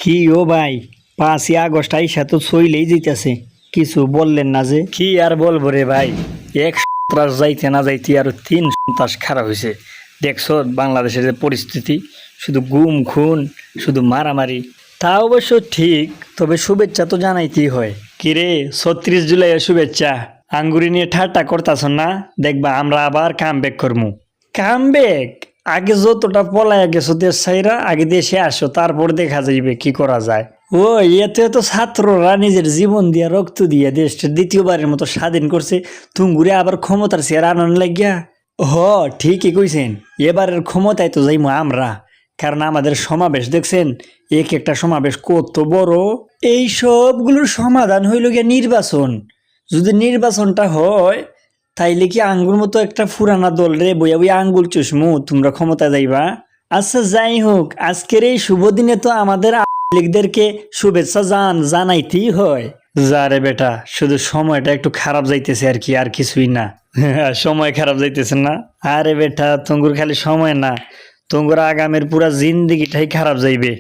কি ও ভাই, 5ই আগস্ট আইসা তো চইলেই যাইতাছে, কিছু বললেন না যে? কি আর বলবো রে ভাই, এক সন্ত্রাস যাইতে না যাইতে আরো 3 সন্ত্রাস খারাপ হয়েছে। দেখছো বাংলাদেশের যে পরিস্থিতি, শুধু গুম খুন, শুধু মারামারি। তা অবশ্য ঠিক, তবে শুভেচ্ছা তো জানাইতেই হয়। কিরে, 36 জুলাইয়ের শুভেচ্ছা। আঙ্গুরি নিয়ে ঠাট্টা করতাছ না? দেখবা আমরা আবার কাম ব্যাক করবো। Come back? আগে যতটা পলায় গেছো দেশ ছাইরা, আগে দেশে আসো, তারপর দেখা যাইবে কি করা যায়। ও, এতে তো ছাত্ররা নিজের জীবন দিয়া রক্ত দিয়া দেশটা দ্বিতীয়বারের মতো স্বাধীন করছে, তুঙ্গুরে আবার ক্ষমতার চেয়ার আনন্দ লাগিয়া। হ, ঠিকই কইছেন, এবারের ক্ষমতায় তো যাইমু আমরা। কারণ আমাদের সমাবেশ দেখছেন, এক একটা সমাবেশ কত বড়। এই সবগুলোর সমাধান হইল গিয়া নির্বাচন। যদি নির্বাচনটা হয়, তাইলে কি আঙ্গুর মতো একটা ফুরানা দল রে বইয়া বইয়া আঙ্গুল চুষমু তোমরা ক্ষমতা যাইবা? আচ্ছা, যাই হোক, আজকের এই শুভ দিনে তো আমাদের লীগদেরকে শুভেচ্ছা জানাইতেই হয়। যা রে বেটা, শুধু সময়টা একটু খারাপ যাইতেছে আর কি, আর কিছুই না। সময় খারাপ যাইতেছে না? আরে বেটা, তুঙ্গুর খালি সময় না, তুঙ্গুর আগামের পুরা জিন্দিগিটাই খারাপ যাইবে।